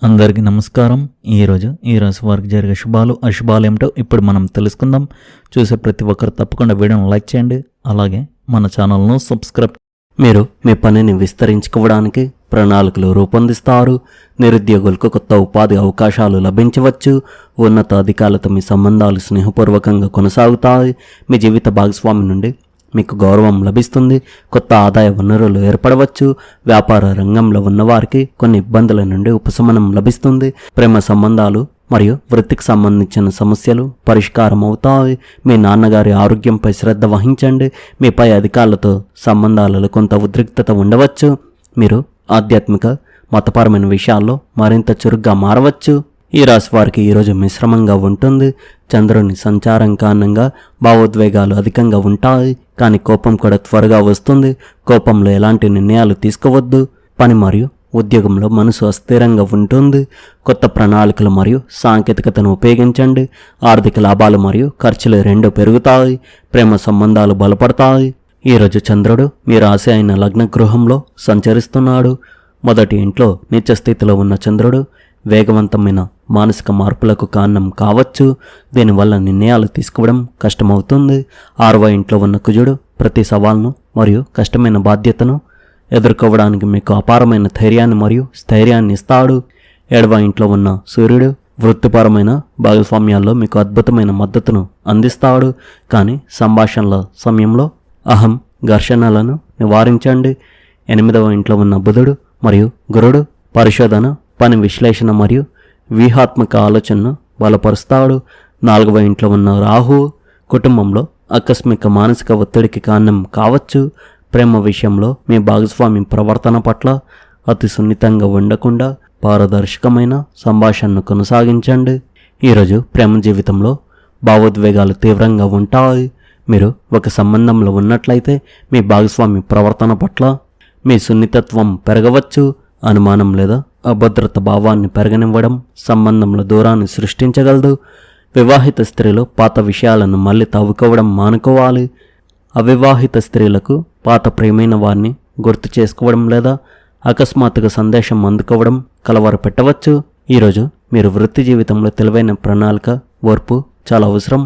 అందరికీ నమస్కారం. ఈ రాశి వారికి జరిగే శుభాలు అశుభాలు ఏమిటో ఇప్పుడు మనం తెలుసుకుందాం. చూసే ప్రతి ఒక్కరు తప్పకుండా వీడియోను లైక్ చేయండి, అలాగే మన ఛానల్ను సబ్స్క్రైబ్. మీరు మీ పనిని విస్తరించుకోవడానికి ప్రణాళికలు రూపొందిస్తారు. నిరుద్యోగులకు కొత్త ఉపాధి అవకాశాలు లభించవచ్చు. ఉన్నత అధికారులతో మీ సంబంధాలు స్నేహపూర్వకంగా కొనసాగుతాయి. మీ జీవిత భాగస్వామి నుండి మీకు గౌరవం లభిస్తుంది. కొత్త ఆదాయ వనరులు ఏర్పడవచ్చు. వ్యాపార రంగంలో ఉన్నవారికి కొన్ని ఇబ్బందుల నుండి ఉపశమనం లభిస్తుంది. ప్రేమ సంబంధాలు మరియు వృత్తికి సంబంధించిన సమస్యలు పరిష్కారం అవుతాయి. మీ నాన్నగారి ఆరోగ్యంపై శ్రద్ధ వహించండి. మీ పై అధికారులతో సంబంధాలలో కొంత ఉద్రిక్తత ఉండవచ్చు. మీరు ఆధ్యాత్మిక మతపరమైన విషయాల్లో మరింత చురుగ్గా మారవచ్చు. ఈ రాశి వారికి ఈరోజు మిశ్రమంగా ఉంటుంది. చంద్రుని సంచారం కారణంగా భావోద్వేగాలు అధికంగా ఉంటాయి, కానీ కోపం కూడా త్వరగా వస్తుంది. కోపంలో ఎలాంటి నిర్ణయాలు తీసుకోవద్దు. పని మరియు ఉద్యోగంలో మనసు అస్థిరంగా ఉంటుంది. కొత్త ప్రణాళికలు మరియు సాంకేతికతను ఉపయోగించండి. ఆర్థిక లాభాలు మరియు ఖర్చులు రెండూ పెరుగుతాయి. ప్రేమ సంబంధాలు బలపడతాయి. ఈరోజు చంద్రుడు మీ రాశి అయిన లగ్న గృహంలో సంచరిస్తున్నాడు. మొదటి ఇంట్లో నీచ స్థితిలో ఉన్న చంద్రుడు వేగవంతమైన మానసిక మార్పులకు కారణం కావచ్చు. దీనివల్ల నిర్ణయాలు తీసుకోవడం కష్టమవుతుంది. 6వ ఇంట్లో ఉన్న కుజుడు ప్రతి సవాల్ను మరియు కష్టమైన బాధ్యతను ఎదుర్కోవడానికి మీకు అపారమైన ధైర్యాన్ని మరియు స్థైర్యాన్ని ఇస్తాడు. 7వ ఇంట్లో ఉన్న సూర్యుడు వృత్తిపరమైన భాగస్వామ్యాల్లో మీకు అద్భుతమైన మద్దతును అందిస్తాడు, కానీ సంభాషణల సమయంలో అహం ఘర్షణలను నివారించండి. 8వ ఇంట్లో ఉన్న బుధుడు మరియు గురుడు పరిశోధన, పని విశ్లేషణ మరియు వ్యూహాత్మక ఆలోచనను బలపరుస్తాడు. 4వ ఇంట్లో ఉన్న రాహువు కుటుంబంలో ఆకస్మిక మానసిక ఒత్తిడికి కారణం కావచ్చు. ప్రేమ విషయంలో మీ భాగస్వామి ప్రవర్తన పట్ల అతి సున్నితంగా ఉండకుండా పారదర్శకమైన సంభాషణను కొనసాగించండి. ఈరోజు ప్రేమ జీవితంలో భావోద్వేగాలు తీవ్రంగా ఉంటాయి. మీరు ఒక సంబంధంలో ఉన్నట్లయితే మీ భాగస్వామి ప్రవర్తన పట్ల మీ సున్నితత్వం పెరగవచ్చు. అనుమానం లేదా అభద్రత భావాన్ని పెరగనివ్వడం సంబంధంలో దూరాన్ని సృష్టించగలదు. వివాహిత స్త్రీలు పాత విషయాలను మళ్ళీ తవ్వుకోవడం మానుకోవాలి. అవివాహిత స్త్రీలకు పాత ప్రియమైన వారిని గుర్తు చేసుకోవడం లేదా అకస్మాత్తుగా సందేశం అందుకోవడం కలవరపెట్టవచ్చు. ఈరోజు మీరు వృత్తి జీవితంలో తెలివైన ప్రణాళిక, ఓర్పు చాలా అవసరం.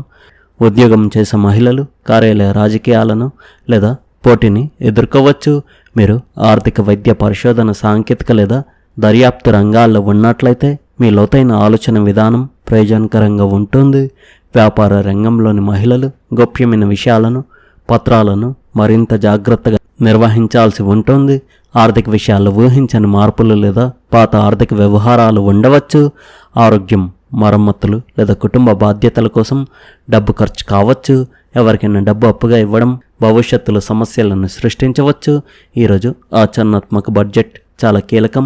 ఉద్యోగం చేసే మహిళలు కార్యాలయ రాజకీయాలను లేదా పోటీని ఎదుర్కోవచ్చు. మీరు ఆర్థిక, వైద్య, పరిశోధన, సాంకేతిక లేదా దర్యాప్తు రంగాల్లో ఉన్నట్లయితే మీ లోతైన ఆలోచన విధానం ప్రయోజనకరంగా ఉంటుంది. వ్యాపార రంగంలోని మహిళలు గోప్యమైన విషయాలను, పత్రాలను మరింత జాగ్రత్తగా నిర్వహించాల్సి ఉంటుంది. ఆర్థిక విషయాల్లో ఊహించని మార్పులు లేదా పాత ఆర్థిక వ్యవహారాలు ఉండవచ్చు. ఆరోగ్యం, మరమ్మతులు లేదా కుటుంబ బాధ్యతల కోసం డబ్బు ఖర్చు కావచ్చు. ఎవరికైనా డబ్బు అప్పుగా ఇవ్వడం భవిష్యత్తులో సమస్యలను సృష్టించవచ్చు. ఈరోజు ఆచరణాత్మక బడ్జెట్ చాలా కీలకం.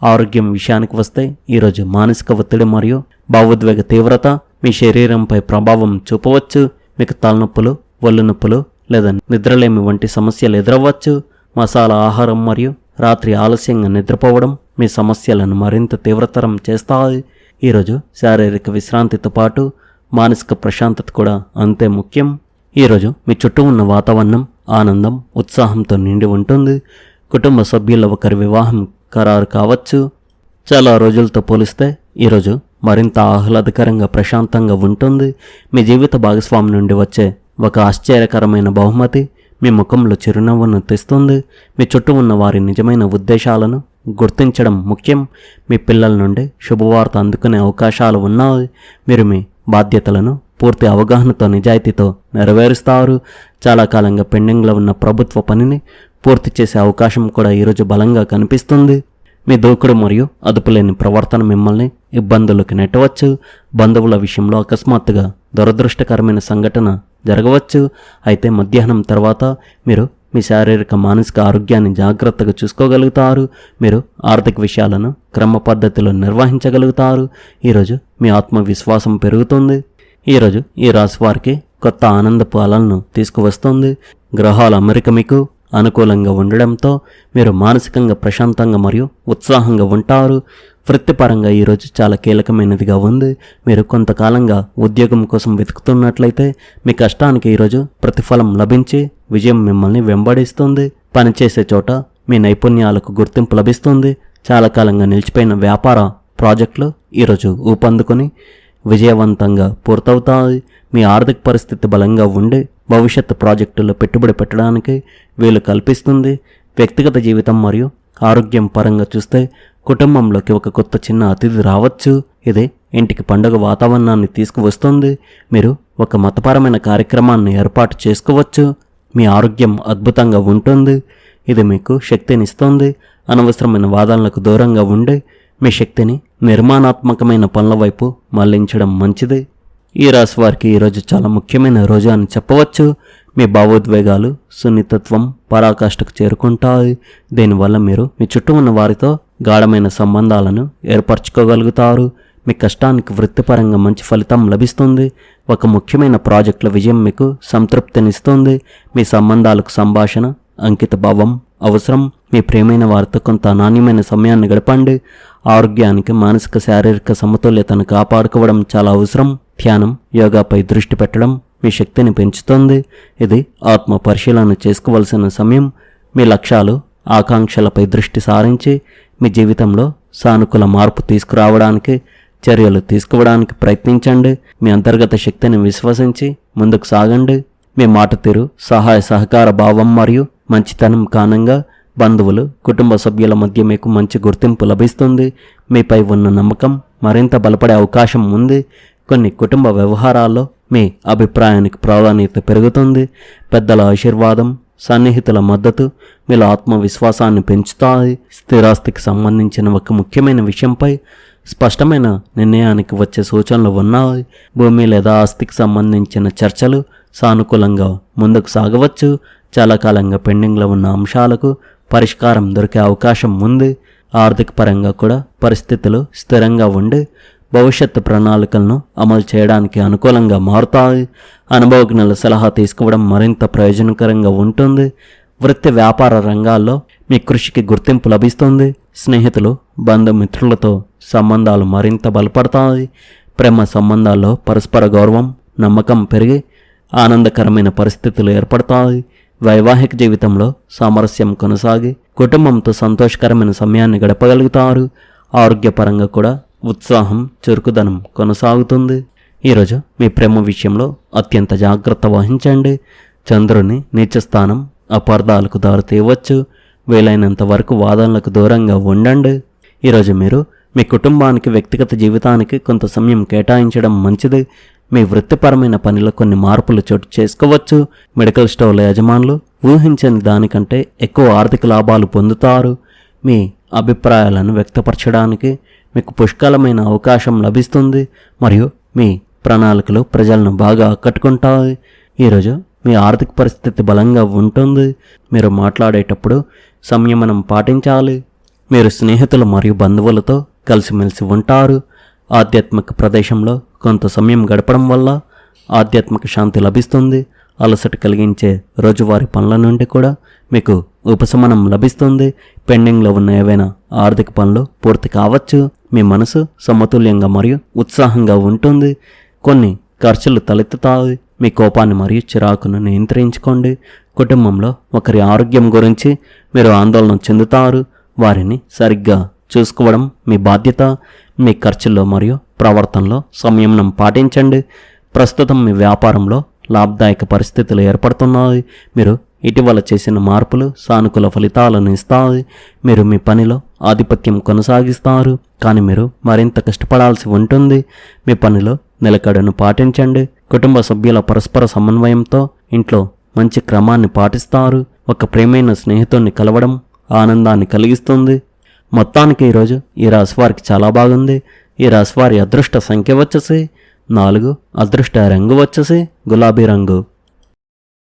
ఆరోగ్యం విషయానికి వస్తే ఈరోజు మానసిక ఒత్తిడి మరియు భావోద్వేగ తీవ్రత మీ శరీరంపై ప్రభావం చూపవచ్చు. మీకు తలనొప్పులు, ఒళ్ళు నొప్పులు లేదా నిద్రలేమి వంటి సమస్యలు ఎదురవ్వచ్చు. మసాలా ఆహారం మరియు రాత్రి ఆలస్యంగా నిద్రపోవడం మీ సమస్యలను మరింత తీవ్రతరం చేస్తాయి. ఈరోజు శారీరక విశ్రాంతితో పాటు మానసిక ప్రశాంతత కూడా అంతే ముఖ్యం. ఈరోజు మీ చుట్టూ ఉన్న వాతావరణం ఆనందం, ఉత్సాహంతో నిండి ఉంటుంది. కుటుంబ సభ్యుల ఒకరి వివాహం ఖరారు కావచ్చు. చాలా రోజులతో పోలిస్తే ఈరోజు మరింత ఆహ్లాదకరంగా, ప్రశాంతంగా ఉంటుంది. మీ జీవిత భాగస్వామి నుండి వచ్చే ఒక ఆశ్చర్యకరమైన బహుమతి మీ ముఖంలో చిరునవ్వును తెస్తుంది. మీ చుట్టూ ఉన్న వారి నిజమైన ఉద్దేశాలను గుర్తించడం ముఖ్యం. మీ పిల్లల నుండి శుభవార్త అందుకునే అవకాశాలు ఉన్నాయి. మీరు మీ బాధ్యతలను పూర్తి అవగాహనతో, నిజాయితీతో నెరవేరుస్తారు. చాలా కాలంగా పెండింగ్లో ఉన్న ప్రభుత్వ పనిని పూర్తి చేసే అవకాశం కూడా ఈరోజు బలంగా కనిపిస్తుంది. మీ దూకుడు మరియు అదుపులేని ప్రవర్తన మిమ్మల్ని ఇబ్బందులకు నెట్టవచ్చు. బంధువుల విషయంలో అకస్మాత్తుగా దురదృష్టకరమైన సంఘటన జరగవచ్చు. అయితే మధ్యాహ్నం తర్వాత మీరు మీ శారీరక, మానసిక ఆరోగ్యాన్ని జాగ్రత్తగా చూసుకోగలుగుతారు. మీరు ఆర్థిక విషయాలను క్రమ పద్ధతిలో నిర్వహించగలుగుతారు. ఈరోజు మీ ఆత్మవిశ్వాసం పెరుగుతుంది. ఈరోజు ఈ రాశి వారికి కొత్త ఆనందపు అలలను తీసుకువస్తుంది. గ్రహాల అమరిక మీకు అనుకూలంగా ఉండడంతో మీరు మానసికంగా ప్రశాంతంగా మరియు ఉత్సాహంగా ఉంటారు. వృత్తిపరంగా ఈరోజు చాలా కీలకమైనదిగా ఉంది. మీరు కొంతకాలంగా ఉద్యోగం కోసం వెతుకుతున్నట్లయితే మీ కష్టానికి ఈరోజు ప్రతిఫలం లభించి విజయం మిమ్మల్ని వెంబడిస్తుంది. పనిచేసే చోట మీ నైపుణ్యాలకు గుర్తింపు లభిస్తుంది. చాలా కాలంగా నిలిచిపోయిన వ్యాపార ప్రాజెక్టులు ఈరోజు ఊపందుకొని విజయవంతంగా పూర్తవుతాయి. మీ ఆర్థిక పరిస్థితి బలంగా ఉండి భవిష్యత్తు ప్రాజెక్టుల్లో పెట్టుబడి పెట్టడానికి వీలు కల్పిస్తుంది. వ్యక్తిగత జీవితం మరియు ఆరోగ్యం పరంగా చూస్తే కుటుంబంలోకి ఒక కొత్త చిన్న అతిథి రావచ్చు. ఇది ఇంటికి పండుగ వాతావరణాన్ని తీసుకువస్తుంది. మీరు ఒక మతపరమైన కార్యక్రమాన్ని ఏర్పాటు చేసుకోవచ్చు. మీ ఆరోగ్యం అద్భుతంగా ఉంటుంది. ఇది మీకు శక్తినిస్తుంది. అనవసరమైన వాదనలకు దూరంగా ఉండి మీ శక్తిని నిర్మాణాత్మకమైన పనుల వైపు మళ్లించడం మంచిది. ఈ రాశి వారికి ఈరోజు చాలా ముఖ్యమైన రోజు అని చెప్పవచ్చు. మీ భావోద్వేగాలు సున్నితత్వం పరాకాష్ఠకు చేరుకుంటాయి. దీనివల్ల మీరు మీ చుట్టూ ఉన్న వారితో గాఢమైన సంబంధాలను ఏర్పరచుకోగలుగుతారు. మీ కష్టానికి వృత్తిపరంగా మంచి ఫలితం లభిస్తుంది. ఒక ముఖ్యమైన ప్రాజెక్టుల విజయం మీకు సంతృప్తినిస్తుంది. మీ సంబంధాలకు సంభాషణ అంకిత భావం అవసరం. మీ ప్రియమైన వారితో కొంత నాణ్యమైన సమయాన్ని గడపండి. ఆరోగ్యానికి మానసిక శారీరక సమతుల్యతను కాపాడుకోవడం చాలా అవసరం. ధ్యానం యోగాపై దృష్టి పెట్టడం మీ శక్తిని పెంచుతుంది. ఇది ఆత్మ పరిశీలన చేసుకోవలసిన సమయం. మీ లక్ష్యాలు ఆకాంక్షలపై దృష్టి సారించి మీ జీవితంలో సానుకూల మార్పు తీసుకురావడానికి చర్యలు తీసుకోవడానికి ప్రయత్నించండి. మీ అంతర్గత శక్తిని విశ్వసించి ముందుకు సాగండి. మీ మాట తీరు సహాయ సహకార భావం మరియు మంచితనం కారణంగా బంధువులు కుటుంబ సభ్యుల మధ్య మీకు మంచి గుర్తింపు లభిస్తుంది. మీపై ఉన్న నమ్మకం మరింత బలపడే అవకాశం ఉంది. కొన్ని కుటుంబ వ్యవహారాల్లో మీ అభిప్రాయానికి ప్రాధాన్యత పెరుగుతుంది. పెద్దల ఆశీర్వాదం సన్నిహితుల మద్దతు మీలో ఆత్మవిశ్వాసాన్ని పెంచుతాయి. స్థిరాస్తికి సంబంధించిన ఒక ముఖ్యమైన విషయంపై స్పష్టమైన నిర్ణయానికి వచ్చే సూచనలు ఉన్నాయి. భూమి లేదా ఆస్తికి సంబంధించిన చర్చలు సానుకూలంగా ముందుకు సాగవచ్చు. చాలా కాలంగా పెండింగ్లో ఉన్న అంశాలకు పరిష్కారం దొరికే అవకాశం ఉంది. ఆర్థిక పరంగా కూడా పరిస్థితులు స్థిరంగా ఉండి భవిష్యత్తు ప్రణాళికలను అమలు చేయడానికి అనుకూలంగా మారుతాయి. అనుభవజ్ఞుల సలహా తీసుకోవడం మరింత ప్రయోజనకరంగా ఉంటుంది. వృత్తి వ్యాపార రంగాల్లో మీ కృషికి గుర్తింపు లభిస్తుంది. స్నేహితులు బంధుమిత్రులతో సంబంధాలు మరింత బలపడతాయి. ప్రేమ సంబంధాల్లో పరస్పర గౌరవం నమ్మకం పెరిగి ఆనందకరమైన పరిస్థితులు ఏర్పడతాయి. వైవాహిక జీవితంలో సామరస్యం కొనసాగి కుటుంబంతో సంతోషకరమైన సమయాన్ని గడపగలుగుతారు. ఆరోగ్యపరంగా కూడా ఉత్సాహం చురుకుదనం కొనసాగుతుంది. ఈరోజు మీ ప్రేమ విషయంలో అత్యంత జాగ్రత్త వహించండి. చంద్రుని నీచస్థానం అపార్థాలకు దారితీయవచ్చు. వీలైనంత వరకు వాదనలకు దూరంగా ఉండండి. ఈరోజు మీరు మీ కుటుంబానికి వ్యక్తిగత జీవితానికి కొంత సమయం కేటాయించడం మంచిది. మీ వృత్తిపరమైన పనిలో కొన్ని మార్పులు చోటు చేసుకోవచ్చు. మెడికల్ స్టోర్ల యజమానులు ఊహించని దానికంటే ఎక్కువ ఆర్థిక లాభాలు పొందుతారు. మీ అభిప్రాయాలను వ్యక్తపరచడానికి మీకు పుష్కలమైన అవకాశం లభిస్తుంది మరియు మీ ప్రణాళికలు ప్రజలను బాగా ఆకట్టుకుంటాయి. ఈరోజు మీ ఆర్థిక పరిస్థితి బలంగా ఉంటుంది. మీరు మాట్లాడేటప్పుడు సంయమనం పాటించాలి. మీరు స్నేహితులు మరియు బంధువులతో కలిసిమెలిసి ఉంటారు. ఆధ్యాత్మిక ప్రదేశంలో కొంత సమయం గడపడం వల్ల ఆధ్యాత్మిక శాంతి లభిస్తుంది. అలసట కలిగించే రోజువారీ పనుల నుండి కూడా మీకు ఉపశమనం లభిస్తుంది. పెండింగ్లో ఉన్న ఏవైనా ఆర్థిక పనులు పూర్తి కావచ్చు. మీ మనసు సమతుల్యంగా మరియు ఉత్సాహంగా ఉంటుంది. కొన్ని ఖర్చులు తలెత్తుతాయి. మీ కోపాన్ని మరియు చిరాకును నియంత్రించుకోండి. కుటుంబంలో ఒకరి ఆరోగ్యం గురించి మీరు ఆందోళన చెందుతారు. వారిని సరిగ్గా చూసుకోవడం మీ బాధ్యత. మీ ఖర్చుల్లో మరియు ప్రవర్తనలో సంయమనం పాటించండి. ప్రస్తుతం మీ వ్యాపారంలో లాభదాయక పరిస్థితులు ఏర్పడుతున్నాయి. మీరు ఇటీవల చేసిన మార్పులు సానుకూల ఫలితాలను ఇస్తాయి. మీరు మీ పనిలో ఆధిపత్యం కొనసాగిస్తారు, కానీ మీరు మరింత కష్టపడాల్సి ఉంటుంది. మీ పనిలో నిలకడను పాటించండి. కుటుంబ సభ్యుల పరస్పర సమన్వయంతో ఇంట్లో మంచి క్రమాన్ని పాటిస్తారు. ఒక ప్రియమైన స్నేహితుడిని కలవడం ఆనందాన్ని కలిగిస్తుంది. మొత్తానికి ఈరోజు ఈ రాశివారికి చాలా బాగుంది. ఈ రాశివారి అదృష్ట సంఖ్య వచ్చేసి 4, అదృష్ట రంగు వచ్చేసి గులాబీ రంగు.